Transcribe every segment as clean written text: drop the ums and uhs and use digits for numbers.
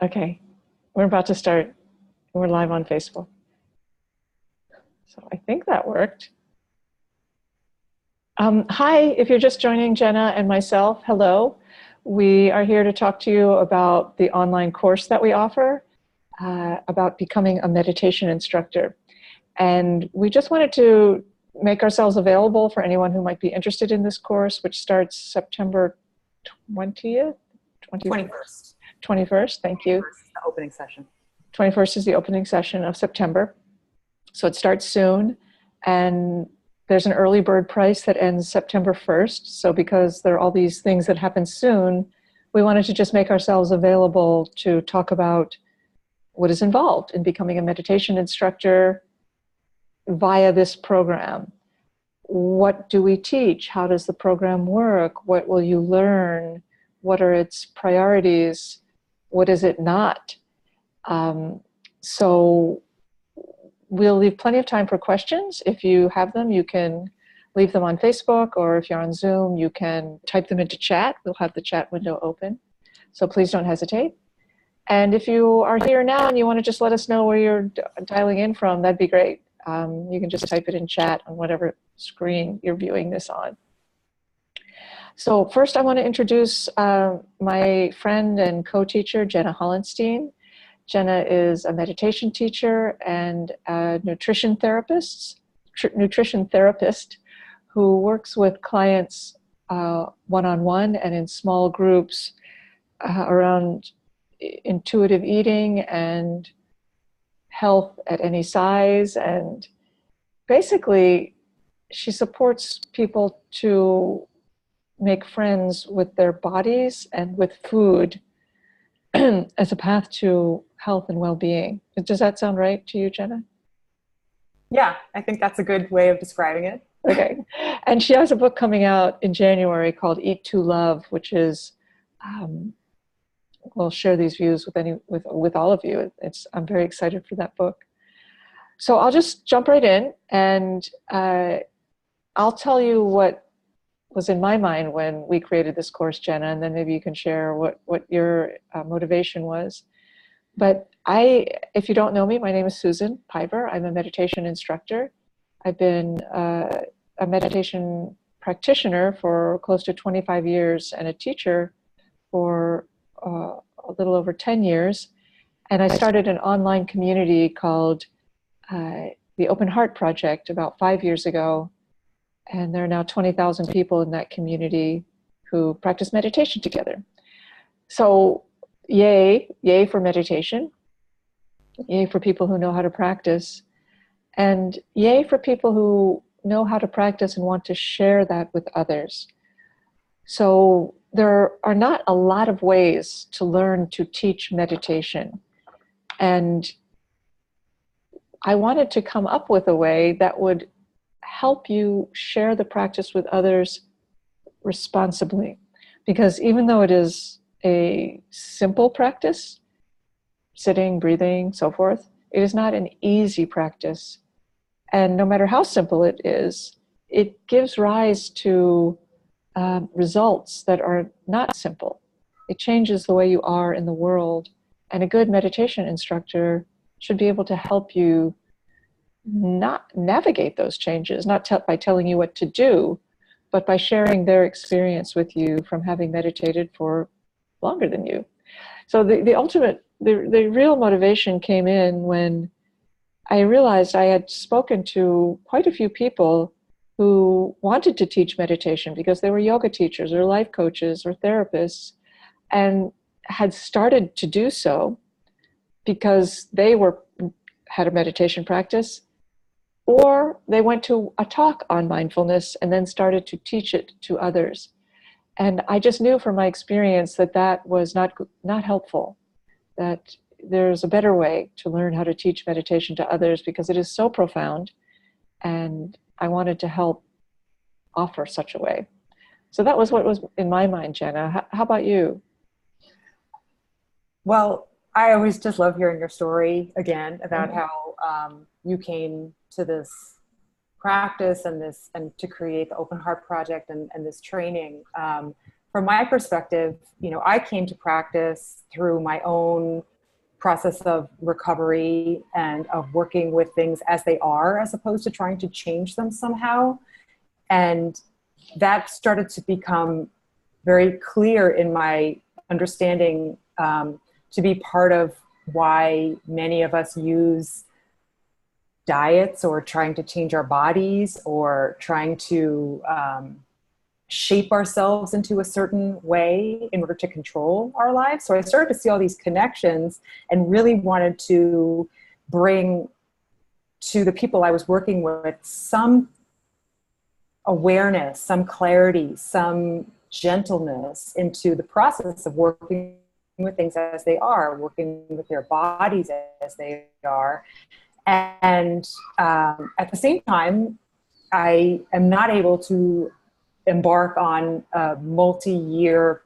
Okay, we're about to start. We're live on Facebook. So I think that worked. Hi, if you're just joining Jenna and myself, hello. We are here to talk to you about the online course that we offer about becoming a meditation instructor. And we just wanted to make ourselves available for anyone who might be interested in this course, which starts September 20th? 21st. 21st, thank you. 21st is the opening session. 21st is the opening session of September. So it starts soon, and there's an early bird price that ends September 1st. So because there are all these things that happen soon, we wanted to just make ourselves available to talk about what is involved in becoming a meditation instructor via this program. What do we teach? How does the program work? What will you learn? What are its priorities? What is it not? So we'll leave plenty of time for questions. If you have them, you can leave them on Facebook, or if you're on Zoom, you can type them into chat. We'll have the chat window open. So please don't hesitate. And if you are here now and you want to just let us know where you're dialing in from, that'd be great. You can just type it in chat on whatever screen you're viewing this on. So first I want to introduce my friend and co-teacher, Jenna Hollenstein. Jenna is a meditation teacher and a nutrition therapist who works with clients one-on-one and in small groups around intuitive eating and health at any size. And basically, she supports people to make friends with their bodies and with food as a path to health and well-being. Does that sound right to you, Jenna? Yeah, I think that's a good way of describing it. Okay. And she has a book coming out in January called Eat to Love, which is, we'll share these views with all of you. I'm very excited for that book. So I'll just jump right in, and I'll tell you what was in my mind when we created this course, Jenna, and then maybe you can share what your motivation was. But if you don't know me, my name is Susan Piver. I'm a meditation instructor. I've been a meditation practitioner for close to 25 years and a teacher for a little over 10 years. And I started an online community called the Open Heart Project about 5 years ago. And there are now 20,000 people in that community who practice meditation together. So yay for meditation, yay for people who know how to practice, and yay for people who know how to practice and want to share that with others. So there are not a lot of ways to learn to teach meditation. And I wanted to come up with a way that would help you share the practice with others responsibly. Because even though it is a simple practice, sitting, breathing, so forth, it is not an easy practice. And no matter how simple it is, it gives rise to results that are not simple. It changes the way you are in the world. And a good meditation instructor should be able to help you not navigate those changes, not by telling you what to do, but by sharing their experience with you from having meditated for longer than you. So the real motivation came in when I realized I had spoken to quite a few people who wanted to teach meditation because they were yoga teachers or life coaches or therapists, and had started to do so because they had a meditation practice, or they went to a talk on mindfulness and then started to teach it to others. And I just knew from my experience that was not helpful, that there's a better way to learn how to teach meditation to others because it is so profound, and I wanted to help offer such a way. So that was what was in my mind, Jenna. How about you? Well, I always just love hearing your story again about how you came to this practice and to create the Open Heart Project and this training. From my perspective, I came to practice through my own process of recovery and of working with things as they are, as opposed to trying to change them somehow. And that started to become very clear in my understanding, to be part of why many of us use diets or trying to change our bodies or trying to shape ourselves into a certain way in order to control our lives. So I started to see all these connections and really wanted to bring to the people I was working with some awareness, some clarity, some gentleness into the process of working with things as they are, working with their bodies as they are. And at the same time, I am not able to embark on a multi-year,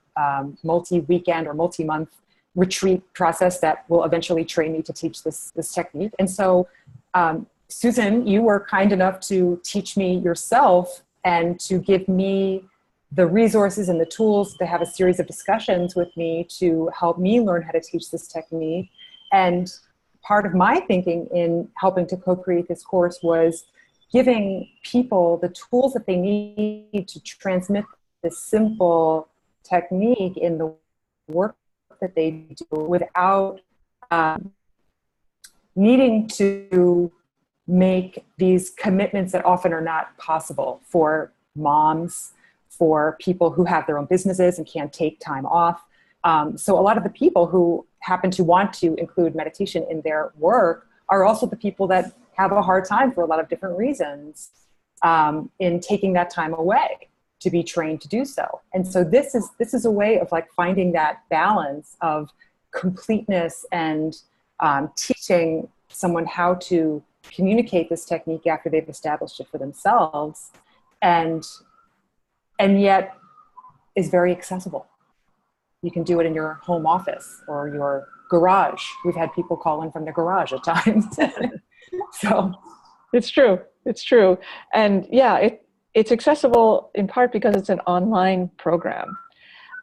multi-weekend or multi-month retreat process that will eventually train me to teach this technique. And so, Susan, you were kind enough to teach me yourself and to give me the resources and the tools to have a series of discussions with me to help me learn how to teach this technique. And part of my thinking in helping to co-create this course was giving people the tools that they need to transmit this simple technique in the work that they do without needing to make these commitments that often are not possible for moms, for people who have their own businesses and can't take time off. So a lot of the people who happen to want to include meditation in their work are also the people that have a hard time for a lot of different reasons in taking that time away to be trained to do so. And so this is a way of like finding that balance of completeness and teaching someone how to communicate this technique after they've established it for themselves, and yet is very accessible. You can do it in your home office or your garage. We've had people call in from their garage at times. So it's true. It's true. And yeah, it's accessible in part because it's an online program.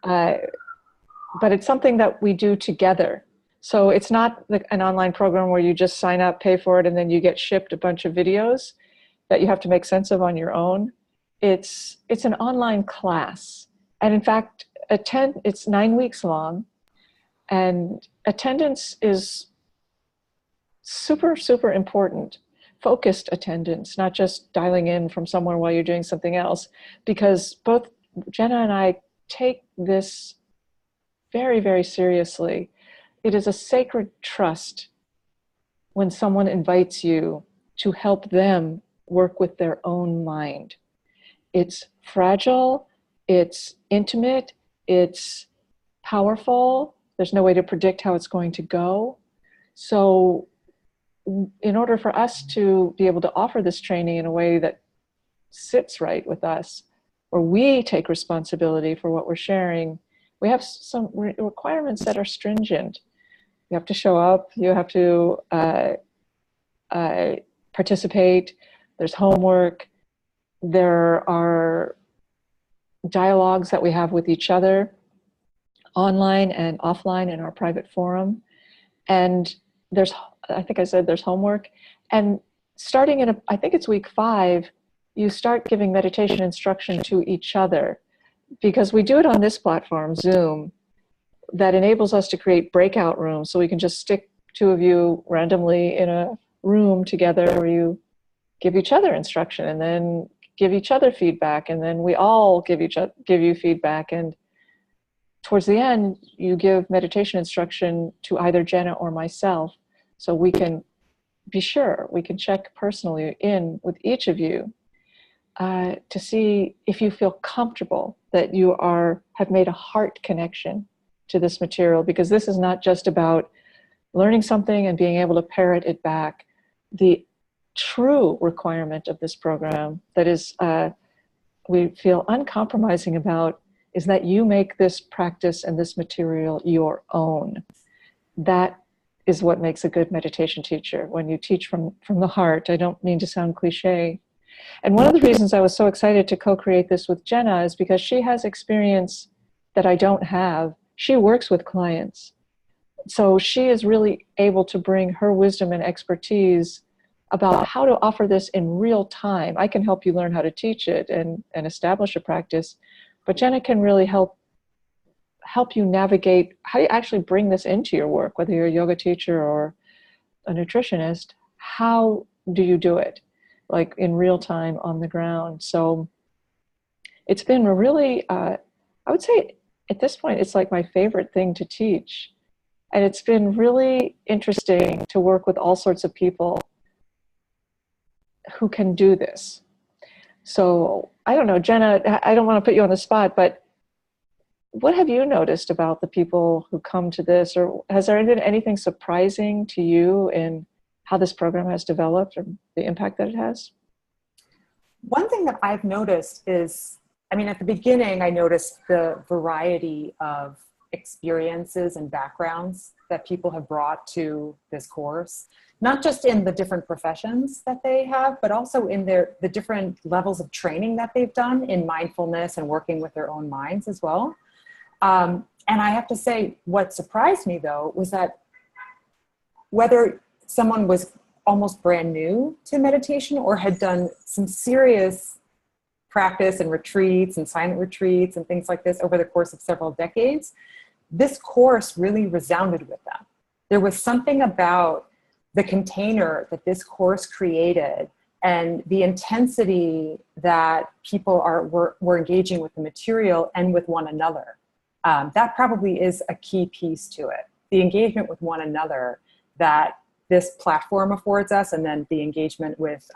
But it's something that we do together. So it's not an online program where you just sign up, pay for it, and then you get shipped a bunch of videos that you have to make sense of on your own. It's an online class. And in fact, it's 9 weeks long, and attendance is super, super important. Focused attendance, not just dialing in from somewhere while you're doing something else, because both Jenna and I take this very, very seriously. It is a sacred trust when someone invites you to help them work with their own mind. It's fragile, it's intimate, it's powerful. There's no way to predict how it's going to go. So in order for us to be able to offer this training in a way that sits right with us, where we take responsibility for what we're sharing, we have some requirements that are stringent. You have to show up, you have to participate, there's homework, there are dialogues that we have with each other, online and offline in our private forum. And I think I said there's homework. And starting I think it's week 5, you start giving meditation instruction to each other, because we do it on this platform, Zoom, that enables us to create breakout rooms. So we can just stick 2 of you randomly in a room together where you give each other instruction and then give each other feedback. And then we all give you feedback. And towards the end, you give meditation instruction to either Jenna or myself. So we can be sure, we can check personally in with each of you to see if you feel comfortable that you have made a heart connection to this material, because this is not just about learning something and being able to parrot it back. The true requirement of this program that is we feel uncompromising about is that you make this practice and this material your own. That is what makes a good meditation teacher. When you teach from the heart, I don't mean to sound cliche. And one of the reasons I was so excited to co-create this with Jenna is because she has experience that I don't have. She works with clients So she is really able to bring her wisdom and expertise about how to offer this in real time. I can help you learn how to teach it and establish a practice, but Jenna can really help you navigate how you actually bring this into your work, whether you're a yoga teacher or a nutritionist. How do you do it, like in real time on the ground? So it's been a really, I would say at this point, it's like my favorite thing to teach. And it's been really interesting to work with all sorts of people who can do this. So I don't know, Jenna, I don't want to put you on the spot, but what have you noticed about the people who come to this? Or has there been anything surprising to you in how this program has developed or the impact that it has? One thing that I've noticed is, I mean, at the beginning, I noticed the variety of experiences and backgrounds that people have brought to this course, not just in the different professions that they have, but also in the different levels of training that they've done in mindfulness and working with their own minds as well. And I have to say, what surprised me though, was that whether someone was almost brand new to meditation or had done some serious practice and retreats and silent retreats and things like this over the course of several decades, this course really resounded with them. There was something about the container that this course created and the intensity that people were engaging with the material and with one another. That probably is a key piece to it. The engagement with one another that this platform affords us, and then the engagement with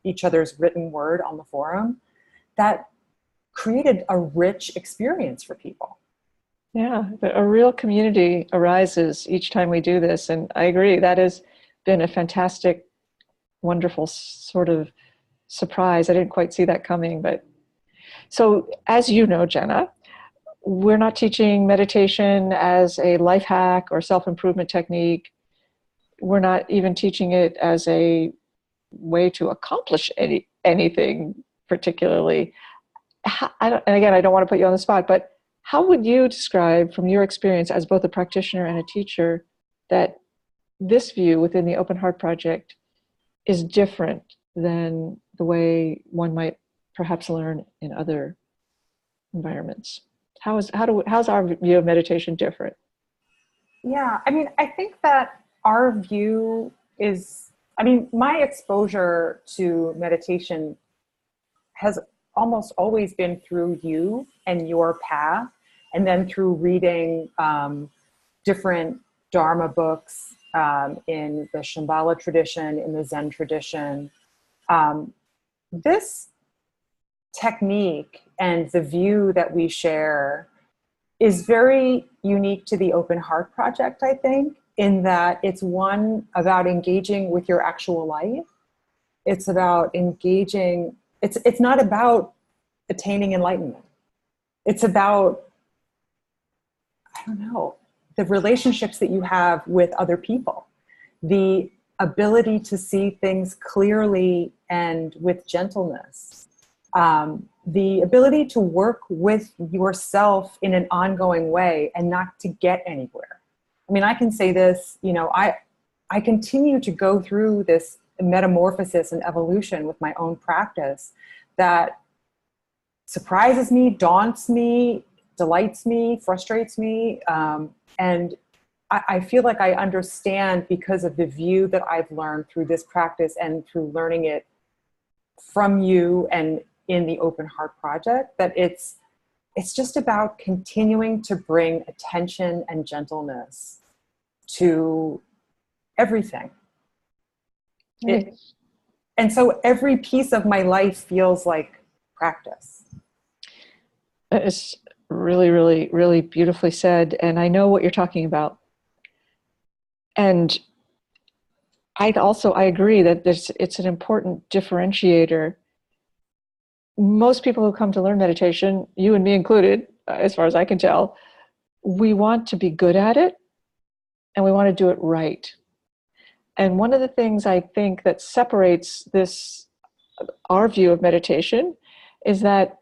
each other's written word on the forum, that created a rich experience for people. Yeah, a real community arises each time we do this. And I agree, that has been a fantastic, wonderful sort of surprise. I didn't quite see that coming. But so as you know, Jenna, we're not teaching meditation as a life hack or self-improvement technique. We're not even teaching it as a way to accomplish anything particularly. And again, I don't want to put you on the spot, but how would you describe from your experience as both a practitioner and a teacher that this view within the Open Heart Project is different than the way one might perhaps learn in other environments? How's our view of meditation different? Yeah, I mean, I think that our view is, I mean, my exposure to meditation has almost always been through you and your path, and then through reading different Dharma books in the Shambhala tradition, in the Zen tradition. This technique and the view that we share is very unique to the Open Heart Project, I think, in that it's one about engaging with your actual life. It's about engaging, it's not about attaining enlightenment. It's about, I don't know, the relationships that you have with other people, the ability to see things clearly and with gentleness, the ability to work with yourself in an ongoing way and not to get anywhere. I mean, I can say this, you know, I continue to go through this metamorphosis and evolution with my own practice that surprises me, daunts me, delights me, frustrates me. And I feel like I understand, because of the view that I've learned through this practice and through learning it from you and in the Open Heart Project, that it's just about continuing to bring attention and gentleness to everything. Right. And so every piece of my life feels like practice. It's really, really, really beautifully said. And I know what you're talking about. And I agree that it's an important differentiator. Most people who come to learn meditation, you and me included, as far as I can tell, we want to be good at it and we want to do it right. And one of the things I think that separates our view of meditation, is that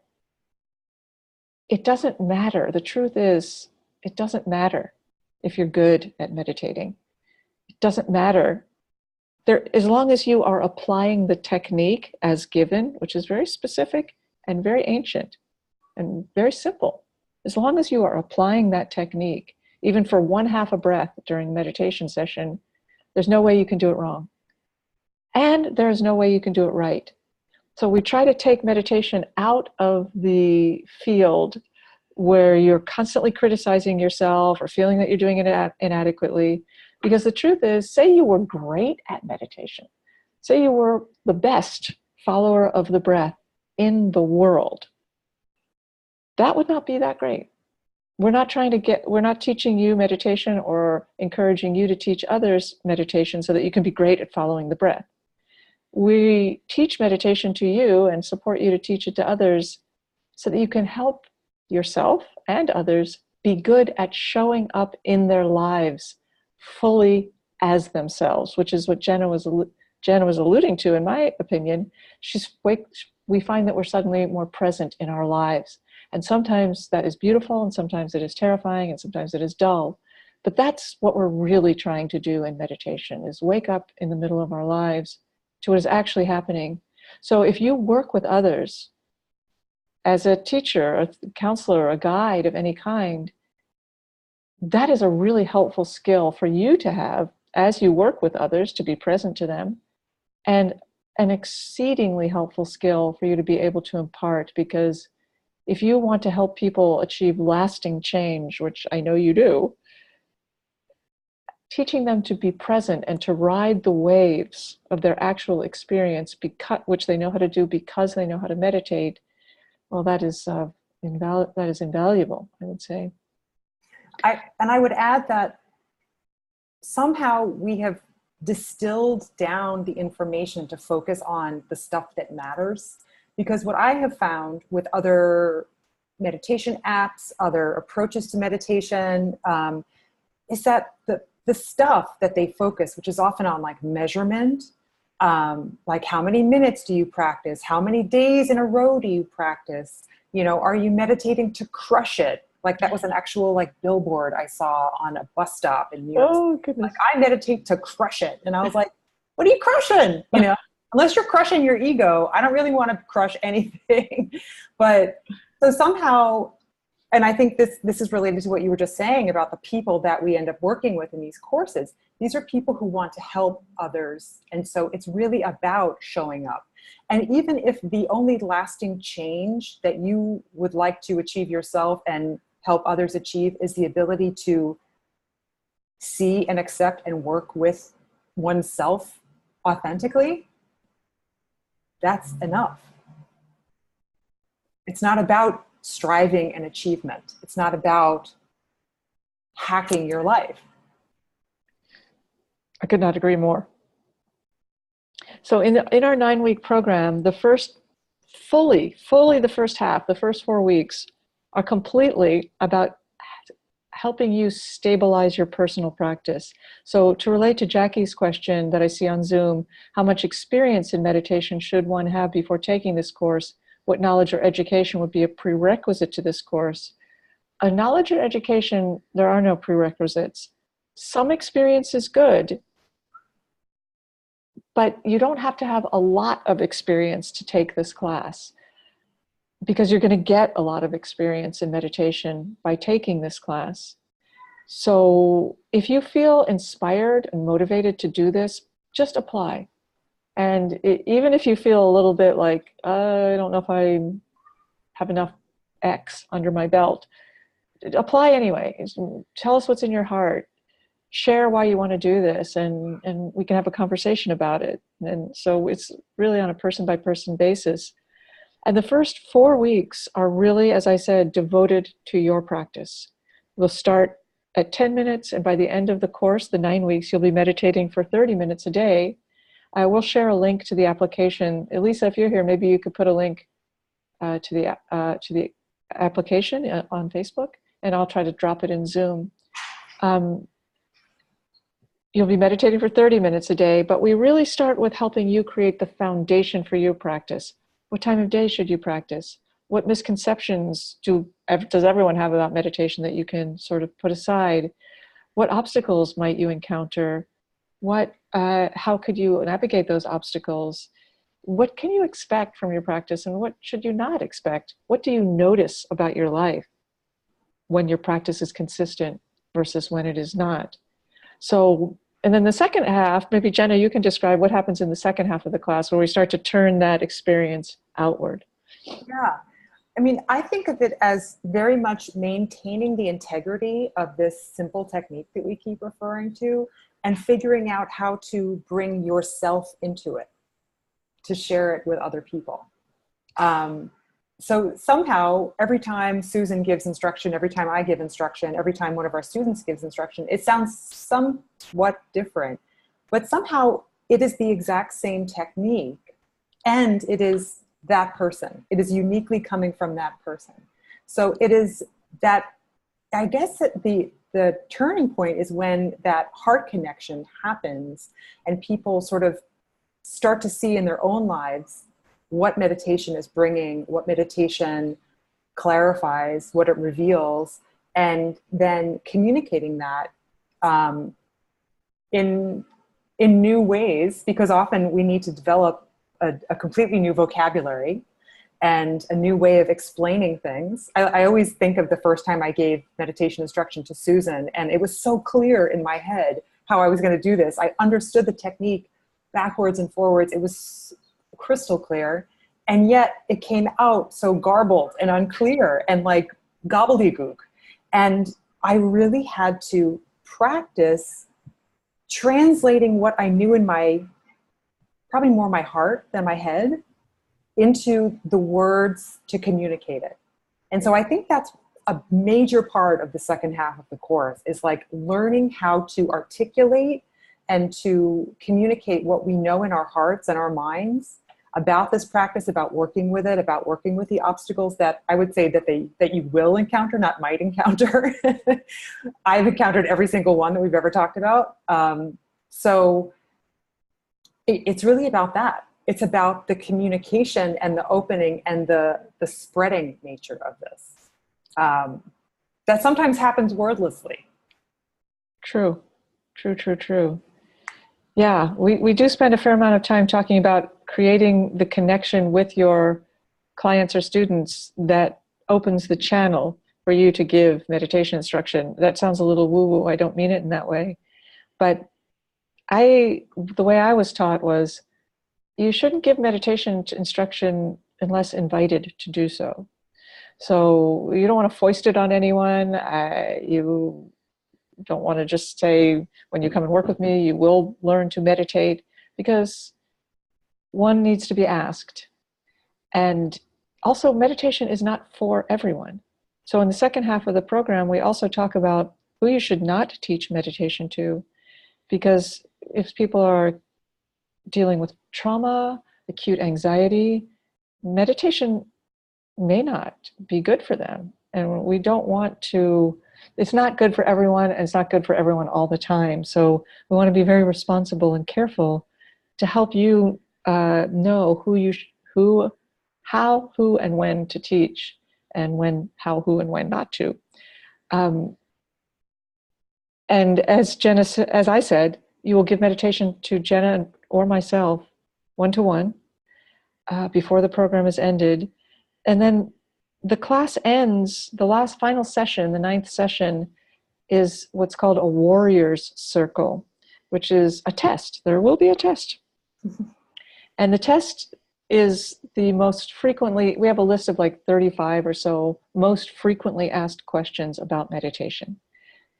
it doesn't matter. The truth is, it doesn't matter if you're good at meditating. It doesn't matter. As long as you are applying the technique as given, which is very specific and very ancient and very simple, as long as you are applying that technique, even for 1/2 a breath during meditation session, there's no way you can do it wrong. And there's no way you can do it right. So we try to take meditation out of the field where you're constantly criticizing yourself or feeling that you're doing it inadequately. Because the truth is, say you were great at meditation, say you were the best follower of the breath in the world, that would not be that great. We're not teaching you meditation or encouraging you to teach others meditation so that you can be great at following the breath. We teach meditation to you and support you to teach it to others so that you can help yourself and others be good at showing up in their lives fully as themselves, which is what Jenna was alluding to, in my opinion. We find that we're suddenly more present in our lives. And sometimes that is beautiful, and sometimes it is terrifying, and sometimes it is dull. But that's what we're really trying to do in meditation, is wake up in the middle of our lives to what is actually happening. So if you work with others as a teacher, a counselor, a guide of any kind, that is a really helpful skill for you to have as you work with others, to be present to them, and an exceedingly helpful skill for you to be able to impart. Because if you want to help people achieve lasting change, which I know you do, teaching them to be present and to ride the waves of their actual experience, which they know how to do because they know how to meditate, well, that is invaluable, I would say. I would add that somehow we have distilled down the information to focus on the stuff that matters. Because what I have found with other meditation apps, other approaches to meditation, is that the stuff that they focus, which is often on like measurement, like how many minutes do you practice? How many days in a row do you practice? You know, are you meditating to crush it? Like that was an actual like billboard I saw on a bus stop in New York. Oh, goodness. Like, I meditate to crush it. And I was like, what are you crushing? You know, unless you're crushing your ego, I don't really want to crush anything. But so somehow, and I think this is related to what you were just saying about the people that we end up working with in these courses. These are people who want to help others. And so it's really about showing up. And even if the only lasting change that you would like to achieve yourself and help others achieve is the ability to see and accept and work with oneself authentically, that's enough. It's not about striving and achievement. It's not about hacking your life. I could not agree more. So in our 9-week program, the first fully the first half, the first 4 weeks are completely about helping you stabilize your personal practice. So to relate to Jackie's question that I see on Zoom, how much experience in meditation should one have before taking this course? What knowledge or education would be a prerequisite to this course? A knowledge or education, there are no prerequisites. Some experience is good, but you don't have to have a lot of experience to take this class, because you're going to get a lot of experience in meditation by taking this class. So if you feel inspired and motivated to do this, just apply. And even if you feel a little bit like, I don't know if I have enough X under my belt, apply anyway. Tell us what's in your heart. Share why you want to do this, and we can have a conversation about it. And so it's really on a person-by-person basis. And the first 4 weeks are really, as I said, devoted to your practice. We'll start at 10 minutes, and by the end of the course, the 9 weeks, you'll be meditating for 30 minutes a day. I will share a link to the application. Elisa, if you're here, maybe you could put a link to the application on Facebook, and I'll try to drop it in Zoom. You'll be meditating for 30 minutes a day, but we really start with helping you create the foundation for your practice. What time of day should you practice? What misconceptions does everyone have about meditation that you can sort of put aside? What obstacles might you encounter? How could you navigate those obstacles? What can you expect from your practice, and what should you not expect? What do you notice about your life when your practice is consistent versus when it is not? So, and then the second half, maybe Jenna, you can describe what happens in the second half of the class where we start to turn that experience outward. Yeah. I mean, I think of it as very much maintaining the integrity of this simple technique that we keep referring to, and figuring out how to bring yourself into it, to share it with other people. So somehow, every time Susan gives instruction, every time I give instruction, every time one of our students gives instruction, it sounds somewhat different, but somehow it is the exact same technique, and it is that person. It is uniquely coming from that person. So it is that, I guess that the turning point is when that heart connection happens and people sort of start to see in their own lives what meditation is bringing, what meditation clarifies, what it reveals, and then communicating that in new ways, because often we need to develop a completely new vocabulary and a new way of explaining things. I always think of the first time I gave meditation instruction to Susan, and it was so clear in my head how I was going to do this. I understood the technique backwards and forwards. It was crystal clear, and yet it came out so garbled and unclear and like gobbledygook. And I really had to practice translating what I knew in my, probably more my heart than my head, into the words to communicate it. And so I think that's a major part of the second half of the course, is like learning how to articulate and to communicate what we know in our hearts and our minds about this practice, about working with it, about working with the obstacles that I would say that you will encounter, not might encounter. I've encountered every single one that we've ever talked about. So it's really about that. It's about the communication and the opening and the spreading nature of this. That sometimes happens wordlessly. True. Yeah, we do spend a fair amount of time talking about creating the connection with your clients or students that opens the channel for you to give meditation instruction. That sounds a little woo-woo. I don't mean it in that way. But the way I was taught was, you shouldn't give meditation instruction unless invited to do so. So you don't want to foist it on anyone. You don't want to just say, when you come and work with me, you will learn to meditate, because one needs to be asked. And also, meditation is not for everyone. So in the second half of the program, we also talk about who you should not teach meditation to, because if people are dealing with trauma, acute anxiety, meditation may not be good for them. And we don't want to, it's not good for everyone, and it's not good for everyone all the time. So we want to be very responsible and careful to help you know how, who, and when to teach, and when, how, who, and when not to. And as I said, you will give meditation to Jenna or myself, one-to-one, before the program is ended. And then the class ends, the final session, the 9th session, is what's called a warrior's circle, which is a test. There will be a test. And the test is the most frequently, we have a list of like 35 or so most frequently asked questions about meditation.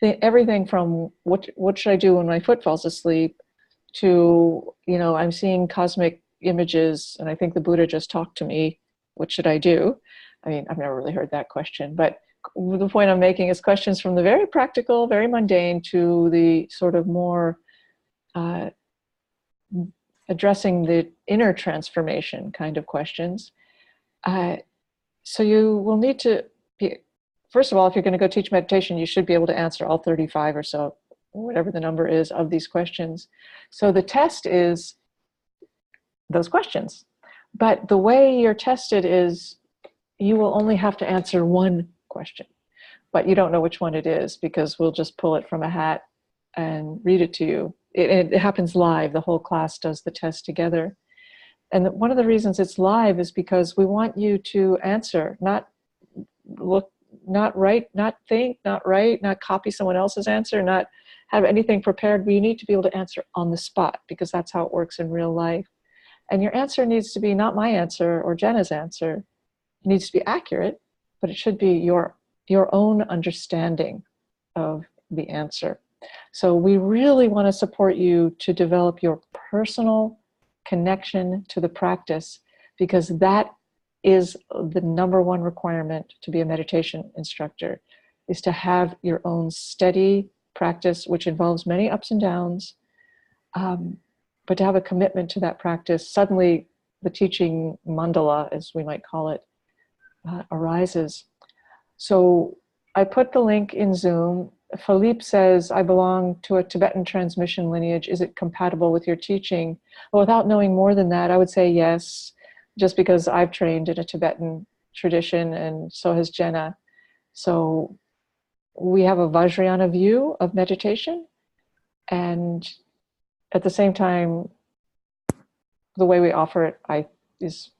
Everything from what should I do when my foot falls asleep, to, I'm seeing cosmic images and I think the Buddha just talked to me. What should I do? I mean, I've never really heard that question, but the point I'm making is questions from the very practical, very mundane, to the sort of more addressing the inner transformation kind of questions. So you will need to be, first of all, if you're going to go teach meditation, you should be able to answer all 35 or so, whatever the number is, of these questions. So the test is those questions. But the way you're tested is you will only have to answer one question. but you don't know which one it is because we'll just pull it from a hat and read it to you. It happens live. The whole class does the test together. And one of the reasons it's live is because we want you to answer, not look, not write, not think, not write, not copy someone else's answer, not have anything prepared. But you need to be able to answer on the spot because that's how it works in real life. And your answer needs to be not my answer or Jenna's answer. It needs to be accurate, but it should be your own understanding of the answer. So we really want to support you to develop your personal connection to the practice, because that is the number one requirement to be a meditation instructor, is to have your own steady practice, which involves many ups and downs, but to have a commitment to that practice. Suddenly the teaching mandala, as we might call it, arises. So I put the link in Zoom. Philippe says, I belong to a Tibetan transmission lineage. Is it compatible with your teaching? Well, without knowing more than that, I would say yes, just because I've trained in a Tibetan tradition, and so has Jenna. So we have a Vajrayana view of meditation, and at the same time, the way we offer it is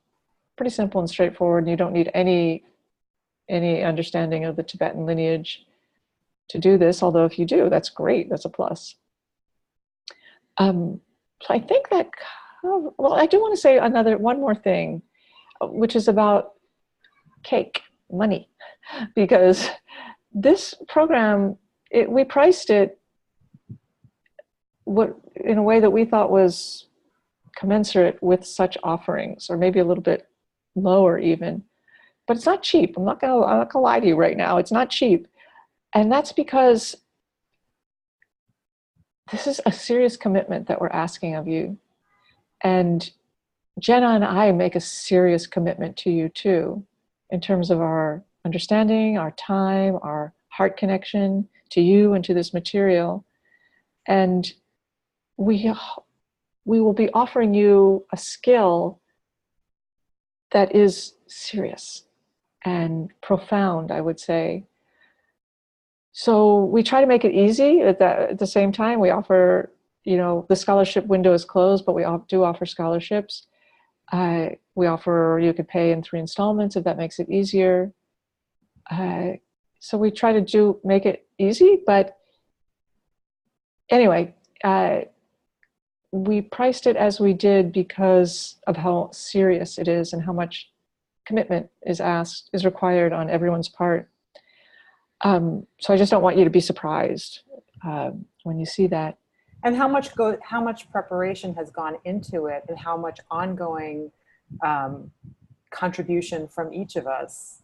pretty simple and straightforward, and you don't need any understanding of the Tibetan lineage to do this, although if you do, that's great, that's a plus. So I think that, well, I do want to say one more thing, which is about cake, money, because this program, we priced it in a way that we thought was commensurate with such offerings, or maybe a little bit lower even, but it's not cheap. I'm not gonna lie to you right now, it's not cheap. And that's because this is a serious commitment that we're asking of you. And Jenna and I make a serious commitment to you too, in terms of our understanding, our time, our heart connection to you and to this material. And we will be offering you a skill that is serious and profound, I would say. So we try to make it easy. At the same time, we offer, the scholarship window is closed, but we do offer scholarships. We offer, you could pay in 3 installments if that makes it easier. So we try to make it easy, but anyway, we priced it as we did because of how serious it is and how much commitment is required on everyone's part. So I just don't want you to be surprised when you see that. And how much preparation has gone into it, and how much ongoing contribution from each of us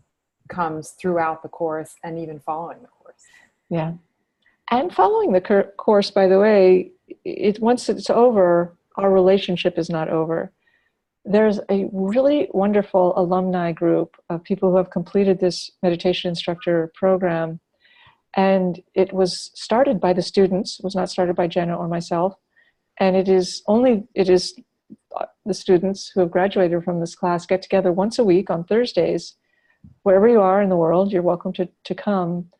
comes throughout the course and even following the course. Yeah. And following the course, by the way, once it's over, our relationship is not over. There's a really wonderful alumni group of people who have completed this meditation instructor program. And it was started by the students. It was not started by Jenna or myself. And it is the students who have graduated from this class get together once a week on Thursdays. Wherever you are in the world, you're welcome to come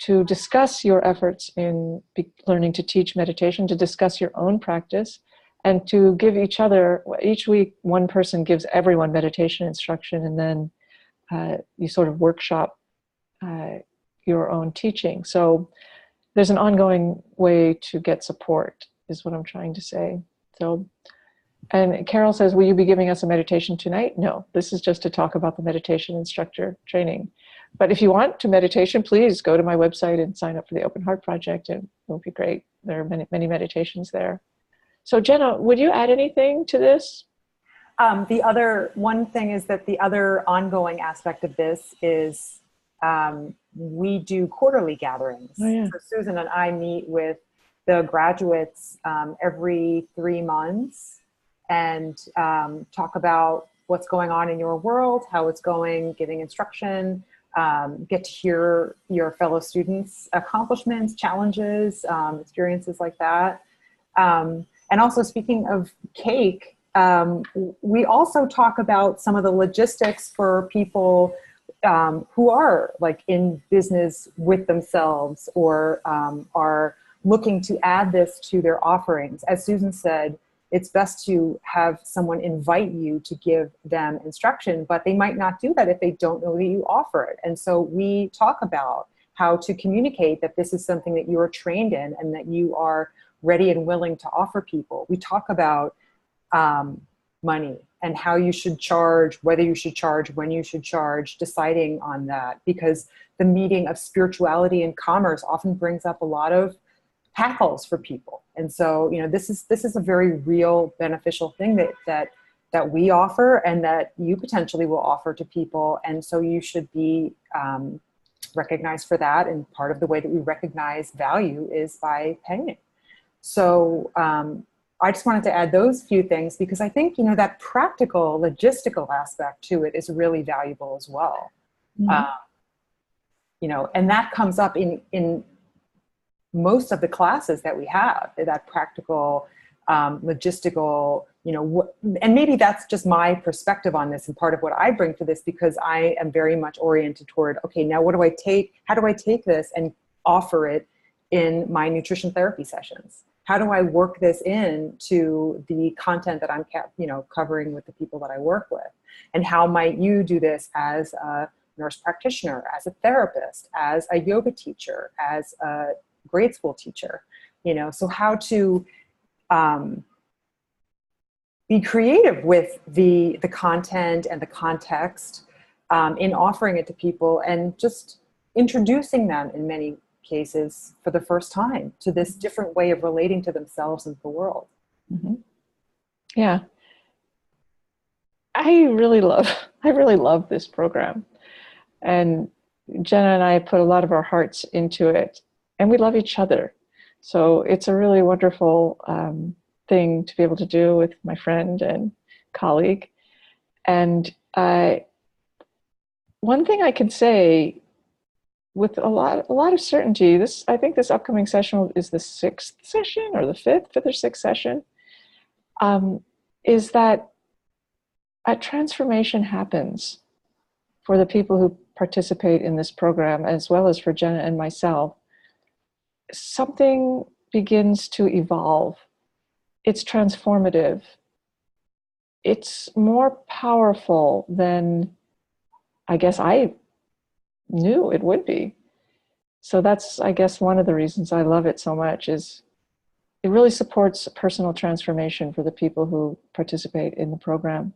to discuss your efforts in learning to teach meditation, to discuss your own practice, and to give each week, one person gives everyone meditation instruction, and then you sort of workshop your own teaching. So there's an ongoing way to get support, is what I'm trying to say. So, and Carol says, will you be giving us a meditation tonight? No, this is just to talk about the meditation instructor training. But if you want to meditation, please go to my website and sign up for the Open Heart Project. It will be great. There are many, many meditations there. So Jenna, would you add anything to this? The other one thing is that the other ongoing aspect of this is we do quarterly gatherings. Oh, yeah. So Susan and I meet with the graduates every 3 months and talk about what's going on in your world, how it's going, giving instruction, get to hear your fellow students' accomplishments, challenges, experiences like that. And also, speaking of cake, we also talk about some of the logistics for people who are like in business with themselves, or are looking to add this to their offerings. As Susan said, it's best to have someone invite you to give them instruction, but they might not do that if they don't know that you offer it. And so we talk about how to communicate that this is something that you are trained in and that you are ready and willing to offer people. We talk about money and how you should charge, whether you should charge, when you should charge, deciding on that, because the meeting of spirituality and commerce often brings up a lot of hackles for people. And so, you know, this is a very real beneficial thing that we offer and that you potentially will offer to people. And so you should be recognized for that. And part of the way that we recognize value is by paying. So I just wanted to add those few things because I think, you know, that practical, logistical aspect to it is really valuable as well. Mm-hmm. You know, and that comes up in most of the classes that we have, that practical, logistical, you know, and maybe that's just my perspective on this and part of what I bring to this, because I am very much oriented toward, okay, now what do I take? How do I take this and offer it in my nutrition therapy sessions? How do I work this into the content that I'm, you know, covering with the people that I work with? And how might you do this as a nurse practitioner, as a therapist, as a yoga teacher, as a grade school teacher, you know? So how to be creative with the content and the context in offering it to people, and just introducing them in many cases for the first time to this different way of relating to themselves and the world. Mm-hmm. Yeah. I really love this program. And Jenna and I put a lot of our hearts into it, and we love each other. So it's a really wonderful thing to be able to do with my friend and colleague. And one thing I can say with a lot of certainty, I think this upcoming session is the 6th session or the 5th or 6th session, is that a transformation happens for the people who participate in this program, as well as for Jenna and myself. Something begins to evolve. It's transformative. It's more powerful than I guess I knew it would be. So that's, I guess, one of the reasons I love it so much, is it really supports personal transformation for the people who participate in the program.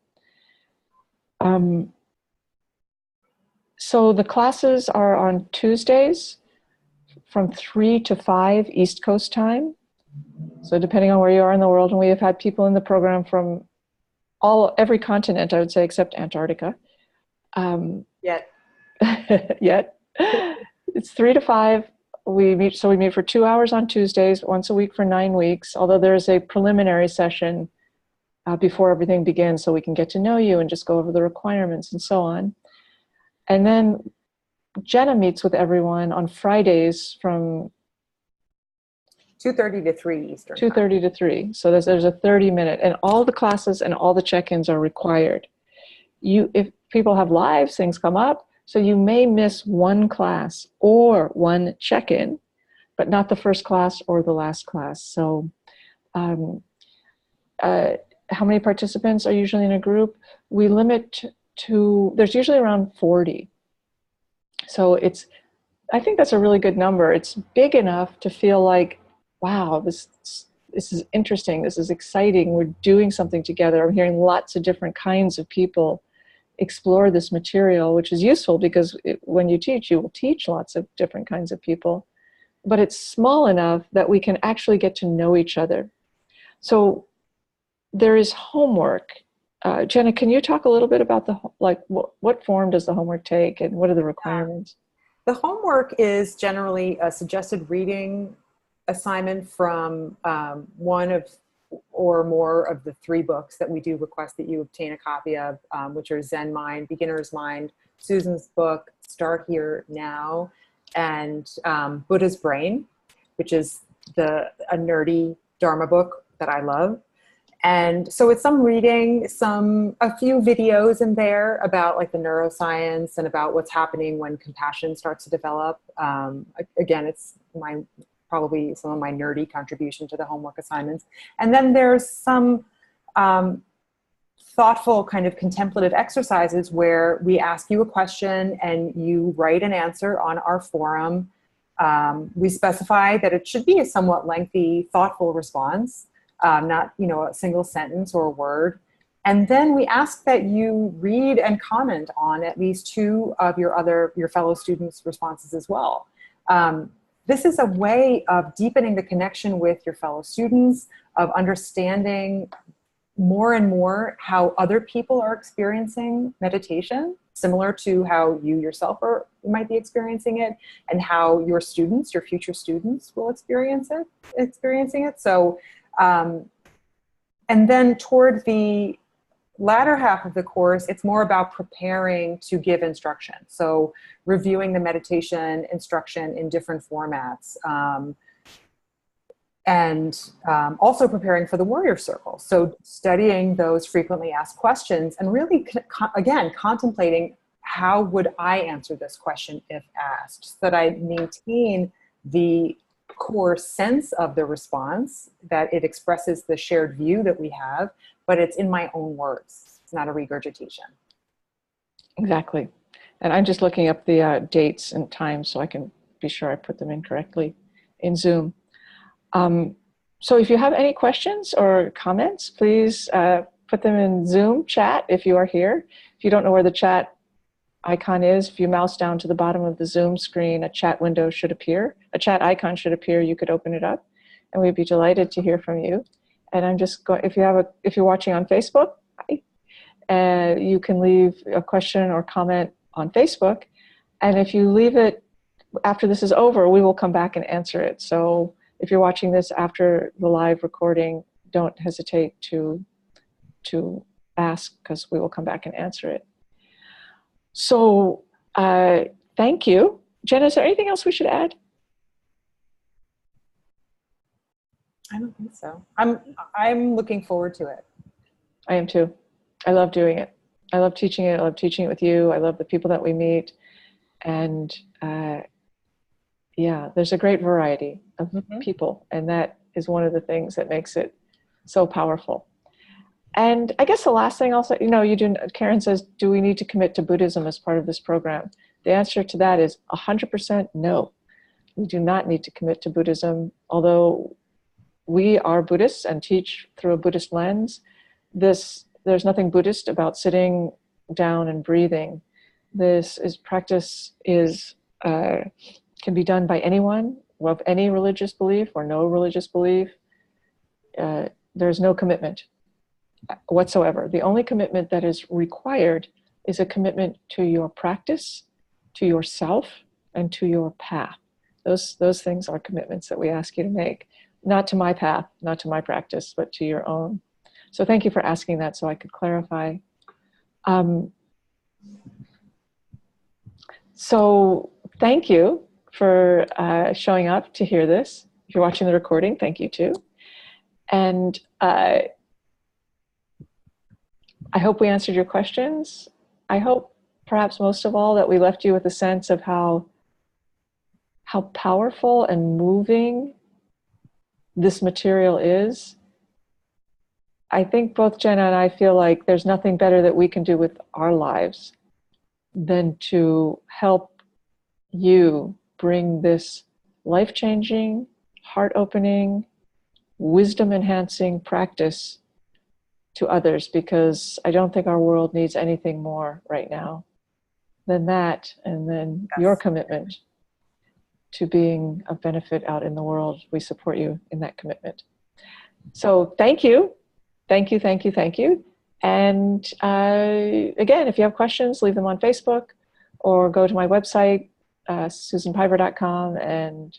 So the classes are on Tuesdays from 3 to 5 East Coast time. So depending on where you are in the world, and we have had people in the program from every continent, I would say, except Antarctica. Yet. It's 3 to 5. We meet for 2 hours on Tuesdays, once a week for 9 weeks, although there is a preliminary session before everything begins, so we can get to know you and just go over the requirements and so on. And then Jenna meets with everyone on Fridays from 2:30 to 3 Eastern. 2:30 to 3. So there's a 30-minute, and all the classes and all the check-ins are required. If people have lives, things come up, so you may miss one class or one check-in, but not the first class or the last class. So how many participants are usually in a group? We limit to, there's usually around 40. So I think that's a really good number. It's big enough to feel like, wow, this is interesting, this is exciting, we're doing something together. I'm hearing lots of different kinds of people explore this material, which is useful because when you teach, you will teach lots of different kinds of people. But it's small enough that we can actually get to know each other. So there is homework. Jenna, can you talk a little bit about what form does the homework take, and what are the requirements? The homework is generally a suggested reading assignment from one of or more of the 3 books that we do request that you obtain a copy of, which are Zen Mind, Beginner's Mind, Susan's book, Start Here Now, and Buddha's Brain, which is a nerdy Dharma book that I love. And so it's some reading, a few videos in there about like the neuroscience and about what's happening when compassion starts to develop. Again, it's probably some of my nerdy contribution to the homework assignments. And then there's some thoughtful kind of contemplative exercises where we ask you a question and you write an answer on our forum. We specify that it should be a somewhat lengthy, thoughtful response. Not, a single sentence or a word. And then we ask that you read and comment on at least 2 of your fellow students' responses as well. This is a way of deepening the connection with your fellow students, of understanding more and more how other people are experiencing meditation, similar to how you yourself might be experiencing it, and how your students, your future students, will experiencing it. So, and then toward the latter half of the course, it's more about preparing to give instruction. So reviewing the meditation instruction in different formats, and also preparing for the warrior circle. So studying those frequently asked questions and really, again, contemplating how would I answer this question if asked, so that I maintain the core sense of the response, that it expresses the shared view that we have, but it's in my own words. It's not a regurgitation. Exactly. And I'm just looking up the dates and times so I can be sure I put them in correctly in Zoom. So if you have any questions or comments, please put them in Zoom chat if you are here. If you don't know where the chat icon is, if you mouse down to the bottom of the Zoom screen, a chat window should appear. A chat icon should appear. You could open it up, and we'd be delighted to hear from you. And I'm just going, if you're watching on Facebook, hi, you can leave a question or comment on Facebook. And if you leave it after this is over, we will come back and answer it. So if you're watching this after the live recording, don't hesitate to ask, because we will come back and answer it. So thank you. Jenna, is there anything else we should add? I don't think so. I'm looking forward to it. I am too. I love doing it. I love teaching it. I love teaching it with you. I love the people that we meet. And yeah, there's a great variety of people. And that is one of the things that makes it so powerful. And I guess the last thing also, Karen says, do we need to commit to Buddhism as part of this program? The answer to that is 100% no. We do not need to commit to Buddhism. Although we are Buddhists and teach through a Buddhist lens, there's nothing Buddhist about sitting down and breathing. Practice can be done by anyone of any religious belief or no religious belief. There's no commitment whatsoever. The only commitment that is required is a commitment to your practice, to yourself, and to your path. Those things are commitments that we ask you to make. Not to my path, not to my practice, but to your own. So thank you for asking that so I could clarify. So thank you for showing up to hear this. If you're watching the recording, thank you too. And I hope we answered your questions. I hope perhaps most of all that we left you with a sense of how powerful and moving this material is. I think both Jenna and I feel like there's nothing better that we can do with our lives than to help you bring this life-changing, heart-opening, wisdom-enhancing practice to others, because I don't think our world needs anything more right now than that, and then your commitment to being of benefit out in the world. We support you in that commitment. So thank you. Thank you, thank you, thank you. And again, if you have questions, leave them on Facebook or go to my website, susanpiver.com, and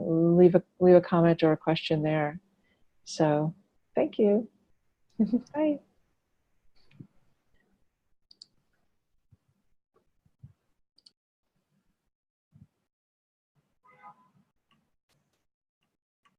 leave a comment or a question there. So thank you. Bye.